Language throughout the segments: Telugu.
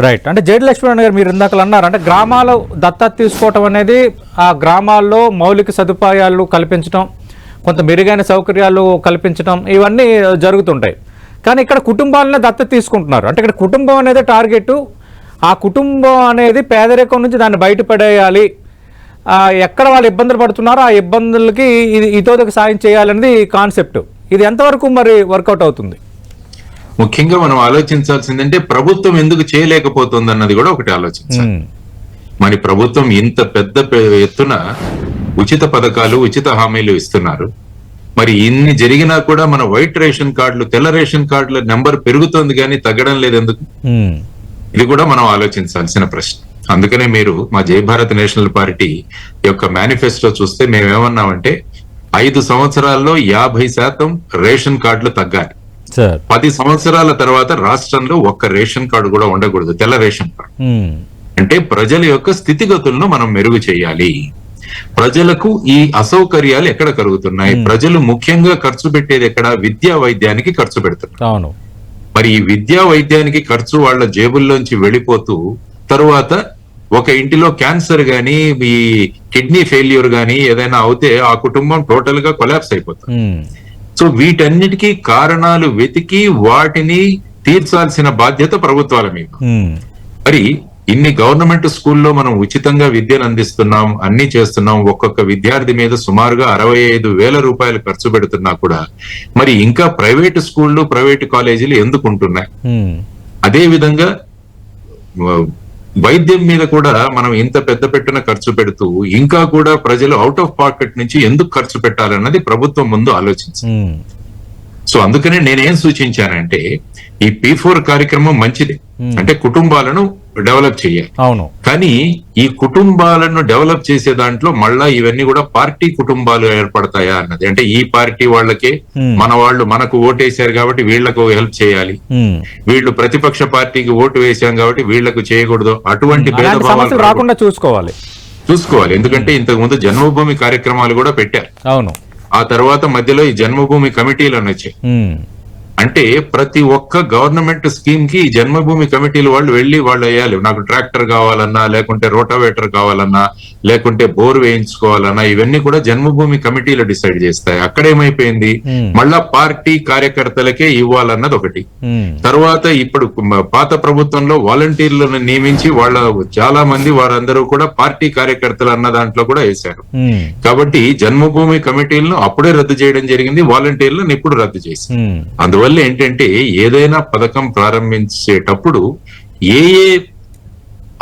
రైట్. అంటే జేడి లక్ష్మణ్ గారు మీరు ఇందాక అన్నారు, అంటే గ్రామాలు దత్తత తీసుకోవటం అనేది ఆ గ్రామాల్లో మౌలిక సదుపాయాలు కల్పించడం, కొంత మెరుగైన సౌకర్యాలు కల్పించడం, ఇవన్నీ జరుగుతుంటాయి. కానీ ఇక్కడ కుటుంబాలనే దత్తత తీసుకుంటున్నారు. అంటే ఇక్కడ కుటుంబం అనేది టార్గెట్. ఆ కుటుంబం అనేది పేదరికం నుంచి దాన్ని బయటపడేయాలి, ఎక్కడ వాళ్ళు ఇబ్బందులు పడుతున్నారో ఆ ఇబ్బందులకి ఇతోదక సాయం చేయాలనేది కాన్సెప్ట్. ఇది ఎంతవరకు మరి వర్కౌట్ అవుతుంది? ముఖ్యంగా మనం ఆలోచించాల్సిందంటే ప్రభుత్వం ఎందుకు చేయలేకపోతుంది అన్నది కూడా ఒకటి ఆలోచించాలి. మరి ప్రభుత్వం ఇంత పెద్ద ఎత్తున ఉచిత పథకాలు, ఉచిత హామీలు ఇస్తున్నారు. మరి ఇన్ని జరిగినా కూడా మన వైట్ రేషన్ కార్డులు, తెల్ల రేషన్ కార్డుల నెంబర్ పెరుగుతోంది కానీ తగ్గడం లేదు ఎందుకు? ఇది కూడా మనం ఆలోచించాల్సిన ప్రశ్న. అందుకనే మీరు మా జై భారత్ నేషనల్ పార్టీ యొక్క మేనిఫెస్టో చూస్తే మేమేమన్నామంటే 5 సంవత్సరాల్లో 50% రేషన్ కార్డులు తగ్గాలి. 10 సంవత్సరాల తర్వాత రాష్ట్రంలో ఒక్క రేషన్ కార్డు కూడా ఉండకూడదు, తెల్ల రేషన్ కార్డు. అంటే ప్రజల యొక్క స్థితిగతులను మనం మెరుగు చేయాలి. ప్రజలకు ఈ అసౌకర్యాలు ఎక్కడ కలుగుతున్నాయి? ప్రజలు ముఖ్యంగా ఖర్చు పెట్టేది ఎక్కడ? విద్యా వైద్యానికి ఖర్చు పెడుతున్నారు. మరి ఈ విద్యా వైద్యానికి ఖర్చు వాళ్ళ జేబుల్లోంచి వెళ్ళిపోతూ తరువాత ఒక ఇంటిలో క్యాన్సర్ గాని, ఈ కిడ్నీ ఫెయిల్యూర్ గాని ఏదైనా అవుతే ఆ కుటుంబం టోటల్ గా కొలాప్స్ అయిపోతుంది. సో వీటన్నిటికీ కారణాలు వెతికి వాటిని తీర్చాల్సిన బాధ్యత ప్రభుత్వాల మీద. మరి ఇన్ని గవర్నమెంట్ స్కూల్లో మనం ఉచితంగా విద్యను అందిస్తున్నాం, అన్ని చేస్తున్నాం. ఒక్కొక్క విద్యార్థి మీద సుమారుగా 65,000 రూపాయలు ఖర్చు పెడుతున్నా కూడా మరి ఇంకా ప్రైవేటు స్కూళ్ళు, ప్రైవేటు కాలేజీలు ఎందుకు ఉంటున్నాయి? అదే విధంగా వైద్యం మీద కూడా మనం ఇంత పెద్ద పెట్టున ఖర్చు పెడుతూ ఇంకా కూడా ప్రజలు అవుట్ ఆఫ్ పాకెట్ నుంచి ఎందుకు ఖర్చు పెట్టాలన్నది ప్రభుత్వం ముందు ఆలోచించింది. సో అందుకనే నేనేం సూచించానంటే ఈ P4 కార్యక్రమం మంచిది, అంటే కుటుంబాలను డెవలప్ చేయాలి. అవును. కానీ ఈ కుటుంబాలను డెవలప్ చేసే దాంట్లో మళ్ళా ఇవన్నీ కూడా పార్టీ కుటుంబాలు ఏర్పడతాయా అన్నది. అంటే ఈ పార్టీ వాళ్ళకే మన వాళ్ళు మనకు ఓటేశారు కాబట్టి వీళ్లకు హెల్ప్ చేయాలి, వీళ్ళు ప్రతిపక్ష పార్టీకి ఓటు వేశాం కాబట్టి వీళ్లకు చేయకూడదు, అటువంటి భేదభావాలు రాకుండా చూసుకోవాలి. ఎందుకంటే ఇంతకు ముందు జన్మభూమి కార్యక్రమాలు కూడా పెట్టారు. అవును. ఆ తర్వాత మధ్యలో ఈ జన్మభూమి కమిటీలు అని వచ్చాయి. అంటే ప్రతి ఒక్క గవర్నమెంట్ స్కీమ్ కి జన్మభూమి కమిటీలు వాళ్ళు వెళ్లి వాళ్ళు వేయాలి. నాకు ట్రాక్టర్ కావాలన్నా, లేకుంటే రోటావేటర్ కావాలన్నా, లేకుంటే బోర్ వేయించుకోవాలన్నా, ఇవన్నీ కూడా జన్మభూమి కమిటీలు డిసైడ్ చేస్తాయి. అక్కడేమైపోయింది, మళ్ళా పార్టీ కార్యకర్తలకే ఇవ్వాలన్నది ఒకటి. తర్వాత ఇప్పుడు పాత ప్రభుత్వంలో వాలంటీర్లను నియమించి వాళ్ళ చాలా మంది వారందరూ కూడా పార్టీ కార్యకర్తలు అన్న దాంట్లో కూడా వేశారు. కాబట్టి జన్మభూమి కమిటీలను అప్పుడే రద్దు చేయడం జరిగింది, వాలంటీర్లను ఇప్పుడు రద్దు చేసి. అందువల్ల ఏంటంటే ఏదైనా పథకం ప్రారంభించేటప్పుడు ఏ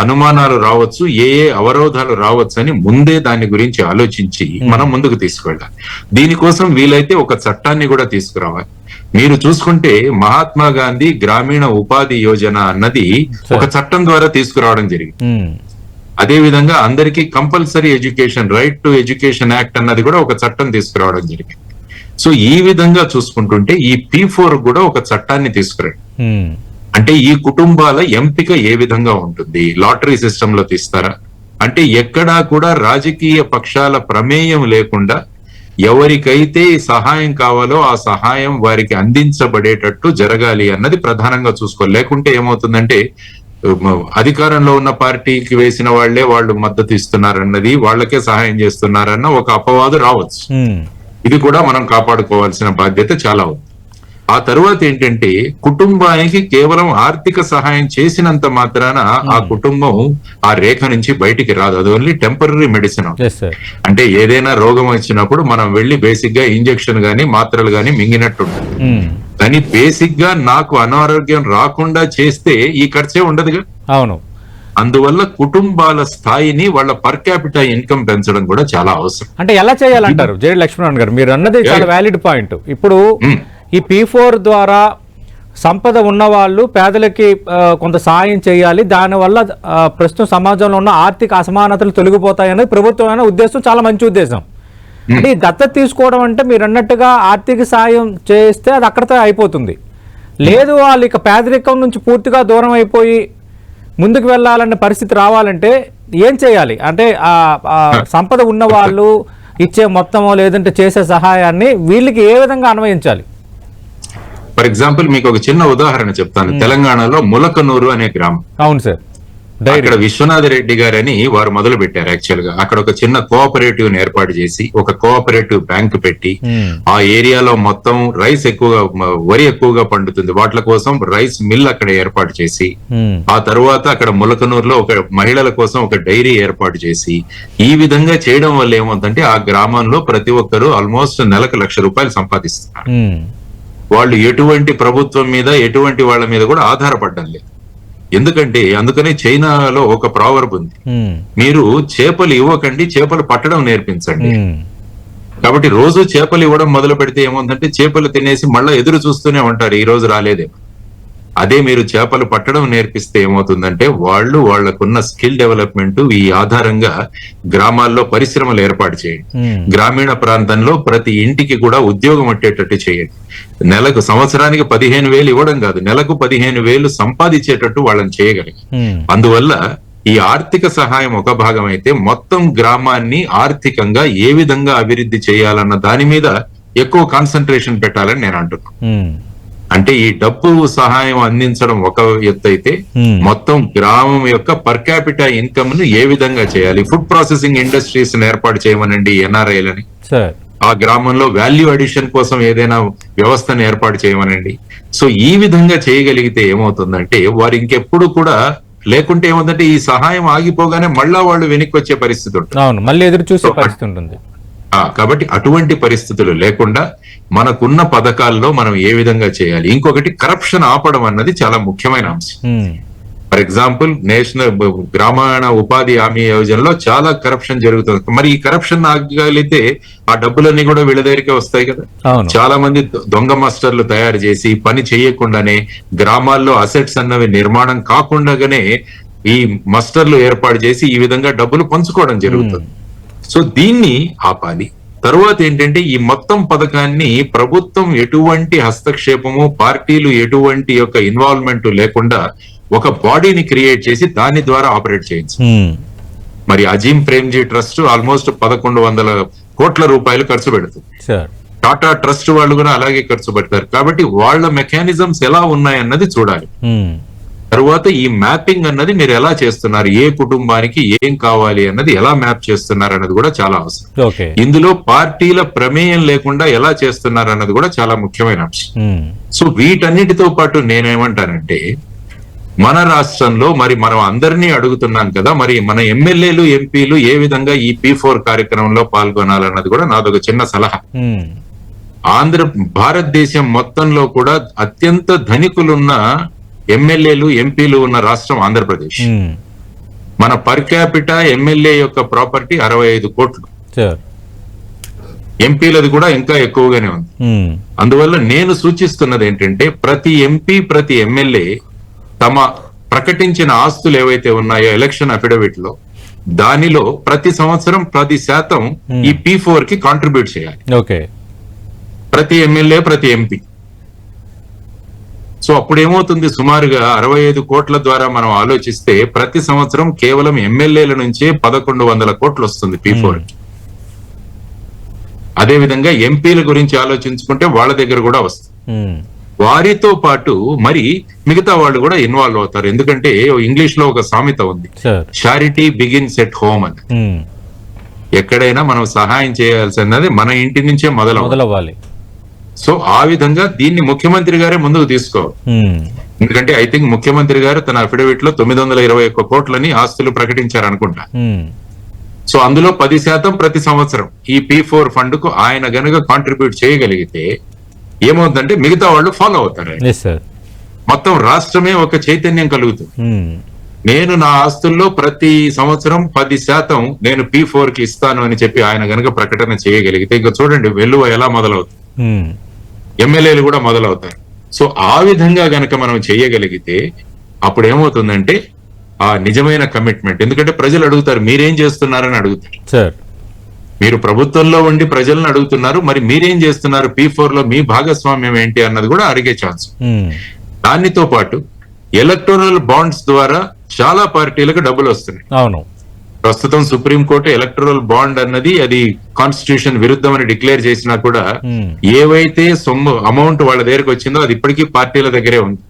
అనుమానాలు రావచ్చు, ఏ అవరోధాలు రావచ్చు అని ముందే దాని గురించి ఆలోచించి మనం ముందుకు తీసుకెళ్ళాలి. దీనికోసం వీలైతే ఒక చట్టాన్ని కూడా తీసుకురావాలి. మీరు చూసుకుంటే మహాత్మా గాంధీ గ్రామీణ ఉపాధి యోజన అన్నది ఒక చట్టం ద్వారా తీసుకురావడం జరిగింది. అదే విధంగా అందరికీ compulsory education, right to education act అన్నది కూడా ఒక చట్టం తీసుకురావడం జరిగింది. సో ఈ విధంగా చూసుకుంటుంటే ఈ P4 కూడా ఒక చట్టాన్ని తీసుకురండి. అంటే ఈ కుటుంబాల ఎంపిక ఏ విధంగా ఉంటుంది? లాటరీ సిస్టమ్ లో తీస్తారా? అంటే ఎక్కడా కూడా రాజకీయ పక్షాల ప్రమేయం లేకుండా ఎవరికైతే సహాయం కావాలో ఆ సహాయం వారికి అందించబడేటట్టు జరగాలి అన్నది ప్రధానంగా చూసుకోవాలి. లేకుంటే ఏమవుతుందంటే అధికారంలో ఉన్న పార్టీకి వేసిన వాళ్ళు మద్దతు ఇస్తున్నారన్నది, వాళ్ళకే సహాయం చేస్తున్నారన్న ఒక అపవాదు రావచ్చు. ఇది కూడా మనం కాపాడుకోవాల్సిన బాధ్యత చాలా ఉంది. ఆ తరువాత ఏంటంటే కుటుంబానికి కేవలం ఆర్థిక సహాయం చేసినంత మాత్రాన ఆ కుటుంబం ఆ రేఖ నుంచి బయటికి రాదు. అది ఓన్లీ టెంపరరీ మెడిసిన్. అంటే ఏదైనా రోగం వచ్చినప్పుడు మనం వెళ్లి బేసిక్ గా ఇంజెక్షన్ గానీ మాత్రలు గానీ మింగినట్టు ఉంటుంది. కానీ బేసిక్ గా నాకు అనారోగ్యం రాకుండా చేస్తే ఈ ఖర్చే ఉండదుగా. అవును. అందువల్ల కుటుంబాల స్థాయిని, వాళ్ళ పర్ క్యాపిటల్ ఇన్కమ్ పెంచడం కూడా చాలా అవసరం. అంటే ఎలా చేయాలంటారు జేడి లక్ష్మణ్ గారు? మీరు అన్నది చాలా వ్యాలిడ్ పాయింట్. ఇప్పుడు ఈ P4 ద్వారా సంపద ఉన్న వాళ్ళు పేదలకి కొంత సాయం చేయాలి, దానివల్ల ప్రస్తుతం సమాజంలో ఉన్న ఆర్థిక అసమానతలు తొలగిపోతాయనేది ప్రభుత్వమైన ఉద్దేశం, చాలా మంచి ఉద్దేశం. అంటే ఈ దత్తత తీసుకోవడం అంటే మీరు అన్నట్టుగా ఆర్థిక సాయం చేస్తే అది అక్కడితో అయిపోతుంది. లేదు వాళ్ళు ఇక పేదరికం నుంచి పూర్తిగా దూరం అయిపోయి ముందుకు వెళ్ళాలనే పరిస్థితి రావాలంటే ఏం చేయాలి? అంటే సంపద ఉన్న వాళ్ళు ఇచ్చే మొత్తమో లేదంటే చేసే సహాయాన్ని వీళ్ళకి ఏ విధంగా అన్వయించాలి? ఫర్ ఎగ్జాంపుల్ మీకు ఒక చిన్న ఉదాహరణ చెప్తాను. తెలంగాణలో ములకనూరు అనే గ్రామం, అవును సార్, డైరీ. అక్కడ విశ్వనాథ రెడ్డి గారని వారు మొదలు పెట్టారు. యాక్చువల్ గా అక్కడ ఒక చిన్న కోఆపరేటివ్ ని ఏర్పాటు చేసి ఒక కోఆపరేటివ్ బ్యాంక్ పెట్టి ఆ ఏరియాలో మొత్తం రైస్ ఎక్కువగా, వరి ఎక్కువగా పండుతుంది, వాటి కోసం రైస్ మిల్ అక్కడ ఏర్పాటు చేసి, ఆ తరువాత అక్కడ ములకనూరులో ఒక మహిళల కోసం ఒక డైరీ ఏర్పాటు చేసి, ఈ విధంగా చేయడం వల్ల ఏమవుతుందంటే ఆ గ్రామంలో ప్రతి ఒక్కరూ ఆల్మోస్ట్ నెలకు ₹1,00,000 సంపాదిస్తున్నారు. వాళ్ళు ఎటువంటి ప్రభుత్వం మీద, ఎటువంటి వాళ్ళ మీద కూడా ఆధారపడడం లేదు. ఎందుకంటే అందుకనే చైనాలో ఒక ప్రావర్బ్ ఉంది, మీరు చేపలు ఇవ్వకండి, చేపలు పట్టడం నేర్పించండి. కాబట్టి రోజు చేపలు ఇవ్వడం మొదలు పెడితే ఏముందంటే చేపలు తినేసి మళ్ళా ఎదురు చూస్తూనే ఉంటారు, ఈ రోజు రాలేదేమో. అదే మీరు చేపలు పట్టడం నేర్పిస్తే ఏమవుతుందంటే వాళ్ళు వాళ్లకున్న స్కిల్ డెవలప్మెంట్ ఈ ఆధారంగా గ్రామాల్లో పరిశ్రమలు ఏర్పాటు చేయండి. గ్రామీణ ప్రాంతంలో ప్రతి ఇంటికి కూడా ఉద్యోగం వచ్చేటట్టు చేయండి. నెలకు, సంవత్సరానికి 15,000 ఇవ్వడం కాదు, నెలకు 15,000 సంపాదించేటట్టు వాళ్ళని చేయగలిగి. అందువల్ల ఈ ఆర్థిక సహాయం ఒక భాగం అయితే మొత్తం గ్రామాన్ని ఆర్థికంగా ఏ విధంగా అభివృద్ధి చేయాలన్న దాని మీద ఎక్కువ కాన్సన్ట్రేషన్ పెట్టాలని నేను అంటున్నాను. అంటే ఈ డబ్బు సహాయం అందించడం ఒక ఎత్తు అయితే, మొత్తం గ్రామం యొక్క పర్ క్యాపిటల్ ఇన్కమ్ ను ఏ విధంగా చేయాలి, ఫుడ్ ప్రాసెసింగ్ ఇండస్ట్రీస్ ఏర్పాటు చేయమనండి ఎన్ఆర్ఐలని, ఆ గ్రామంలో వాల్యూ అడిషన్ కోసం ఏదైనా వ్యవస్థను ఏర్పాటు చేయమనండి. సో ఈ విధంగా చేయగలిగితే ఏమవుతుందంటే వారు ఇంకెప్పుడు కూడా, లేకుంటే ఏమవుతుందంటే ఈ సహాయం ఆగిపోగానే మళ్ళా వాళ్ళు వెనక్కి వచ్చే పరిస్థితి ఉంటుంది, మళ్ళీ ఎదురు చూసే పరిస్థితి ఉంటుంది. కాబట్టి అటువంటి పరిస్థితులు లేకుండా మనకున్న పథకాల్లో మనం ఏ విధంగా చేయాలి. ఇంకొకటి, కరప్షన్ ఆపడం అన్నది చాలా ముఖ్యమైన అంశం. ఫర్ ఎగ్జాంపుల్ నేషనల్ గ్రామీణ ఉపాధి హామీ యోజనలో చాలా కరప్షన్ జరుగుతుంది. మరి ఈ కరప్షన్ ఆగలిగితే ఆ డబ్బులన్నీ కూడా వీళ్ళ దగ్గరికే వస్తాయి కదా. చాలా మంది దొంగ మాస్టర్లు తయారు చేసి పని చేయకుండానే, గ్రామాల్లో అసెట్స్ అన్నవి నిర్మాణం కాకుండానే ఈ మాస్టర్లు ఏర్పాటు చేసి ఈ విధంగా డబ్బులు పంచుకోవడం జరుగుతుంది. సో దీన్ని ఆపాలి. తరువాత ఏంటంటే ఈ మొత్తం పథకాన్ని ప్రభుత్వం ఎటువంటి హస్తక్షేపము, పార్టీలు ఎటువంటి యొక్క ఇన్వాల్వ్మెంట్ లేకుండా ఒక బాడీని క్రియేట్ చేసి దాని ద్వారా ఆపరేట్ చేయొచ్చు. మరి అజీం ప్రేమ్జీ ట్రస్ట్ ఆల్మోస్ట్ 1,100 కోట్ల రూపాయలు ఖర్చు పెడుతుంది. టాటా ట్రస్ట్ వాళ్ళు కూడా అలాగే ఖర్చు పెడతారు. కాబట్టి వాళ్ళ మెకానిజమ్స్ ఎలా ఉన్నాయన్నది చూడాలి. తరువాత ఈ మ్యాపింగ్ అన్నది మీరు ఎలా చేస్తున్నారు, ఏ కుటుంబానికి ఏం కావాలి అన్నది ఎలా మ్యాప్ చేస్తున్నారు అన్నది కూడా చాలా అవసరం. ఇందులో పార్టీల ప్రమేయం లేకుండా ఎలా చేస్తున్నారు అన్నది కూడా చాలా ముఖ్యమైన అంశం. సో వీటన్నిటితో పాటు నేనేమంటానంటే, మన రాష్ట్రంలో మరి మనం అందరినీ అడుగుతున్నాం కదా, మరి మన ఎమ్మెల్యేలు, ఎంపీలు ఏ విధంగా ఈ P4 కార్యక్రమంలో పాల్గొనాలన్నది కూడా నాదొక చిన్న సలహా. భారతదేశం మొత్తంలో కూడా అత్యంత ధనికులున్న ఎమ్మెల్యేలు, ఎంపీలు ఉన్న రాష్ట్రం ఆంధ్రప్రదేశ్. మన పర్ క్యాపిటా ఎమ్మెల్యే యొక్క ప్రాపర్టీ 65 కోట్లు, ఎంపీలది కూడా ఇంకా ఎక్కువగానే ఉంది. అందువల్ల నేను సూచిస్తున్నది ఏంటంటే ప్రతి ఎంపీ, ప్రతి ఎమ్మెల్యే తమ ప్రకటించిన ఆస్తులు ఏవైతే ఉన్నాయో ఎలక్షన్ అఫిడవిట్ లో, దానిలో ప్రతి సంవత్సరం 10% ఈ P4 కి కాంట్రిబ్యూట్ చేయాలి. ప్రతి ఎమ్మెల్యే, ప్రతి ఎంపీ. సో అప్పుడు ఏమవుతుంది, సుమారుగా 65 కోట్ల ద్వారా మనం ఆలోచిస్తే ప్రతి సంవత్సరం కేవలం ఎమ్మెల్యేల నుంచే 1,100 కోట్లు వస్తుంది P4. అదే విధంగా ఎంపీల గురించి ఆలోచించుకుంటే వాళ్ళ దగ్గర కూడా వస్తుంది. వారితో పాటు మరి మిగతా వాళ్ళు కూడా ఇన్వాల్వ్ అవుతారు. ఎందుకంటే ఇంగ్లీష్ లో ఒక సామెత ఉంది, చారిటీ బిగిన్స్ ఎట్ హోమ్ అని. ఎక్కడైనా మనం సహాయం చేయాల్సినది మన ఇంటి నుంచే మొదలవ్వాలి. సో ఆ విధంగా దీన్ని ముఖ్యమంత్రి గారే ముందుకు తీసుకోవాలి. ఎందుకంటే ఐ థింక్ ముఖ్యమంత్రి గారు తన అఫిడవిట్ లో 921 కోట్లని ఆస్తులు ప్రకటించారు అనుకుంటా. సో అందులో 10% ప్రతి సంవత్సరం ఈ P4 ఫండ్ కు ఆయన గనుక కాంట్రిబ్యూట్ చేయగలిగితే ఏమవుతుందంటే మిగతా వాళ్ళు ఫాలో అవుతారు. మొత్తం రాష్ట్రమే ఒక చైతన్యం కలుగుతుంది. నేను నా ఆస్తుల్లో ప్రతి సంవత్సరం 10% నేను P4 కి ఇస్తాను అని చెప్పి ఆయన గనుక ప్రకటన చేయగలిగితే ఇంకా చూడండి వెల్లువ ఎలా మొదలవుతుంది, ఎమ్మెల్యేలు కూడా మొదలవుతారు. సో ఆ విధంగా గనక మనం చేయగలిగితే అప్పుడు ఏమవుతుందంటే ఆ నిజమైన కమిట్మెంట్. ఎందుకంటే ప్రజలు అడుగుతారు, మీరేం చేస్తున్నారని అడుగుతారు. మీరు ప్రభుత్వంలో ఉండి ప్రజలను అడుగుతున్నారు, మరి మీరేం చేస్తున్నారు, P4 లో మీ భాగస్వామ్యం ఏంటి అన్నది కూడా అడిగే ఛాన్స్. దానితో పాటు ఎలక్టోరల్ బాండ్స్ ద్వారా చాలా పార్టీలకు డబ్బులు వస్తున్నాయి. ప్రస్తుతం సుప్రీంకోర్టు ఎలక్టరల్ బాండ్ అన్నది అది కాన్స్టిట్యూషన్ విరుద్ధం అని డిక్లేర్ చేసినా కూడా ఏవైతే సొమ్ము అమౌంట్ వాళ్ళ దగ్గరకు వచ్చిందో అది ఇప్పటికీ పార్టీల దగ్గరే ఉంది.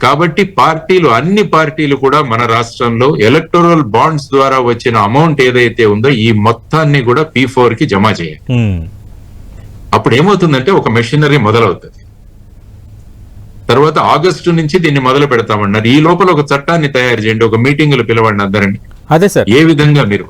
కాబట్టి అన్ని పార్టీలు కూడా మన రాష్ట్రంలో ఎలక్టోరల్ బాండ్స్ ద్వారా వచ్చిన అమౌంట్ ఏదైతే ఉందో ఈ మొత్తాన్ని కూడా P4 కి జమ చేయాలి. అప్పుడు ఏమవుతుందంటే ఒక మెషినరీ మొదలవుతుంది. తర్వాత ఆగస్టు నుంచి దీన్ని మొదలు పెడతామన్నారు. ఈ లోపల ఒక చట్టాన్ని తయారు చేయండి, ఒక మీటింగులు పిలవండి అందరినీ. అదే సార్, ఏ విధంగా మీరు